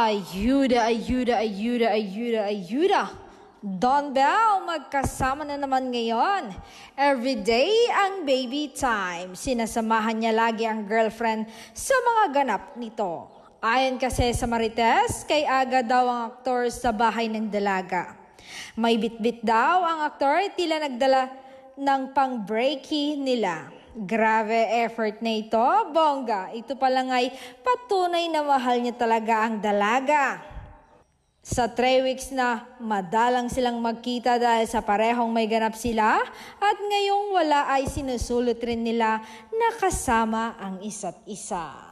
Ayuda, ayuda, ayuda, ayuda, ayuda. Don Bell, magkasama na naman ngayon. Everyday ang baby time. Sinasamahan niya lagi ang girlfriend sa mga ganap nito. Ayon kasi sa Marites, kay aga daw ang aktor sa bahay ng dalaga. May bitbit daw ang aktor, tila nagdala ng pang-breaky nila. Grabe effort na ito, bongga. Ito pa lang ay patunay na mahal niya talaga ang dalaga. Sa 3 weeks na madalang silang magkita dahil sa parehong may ganap sila at ngayong wala ay sinusulot rin nila na kasama ang isa't isa.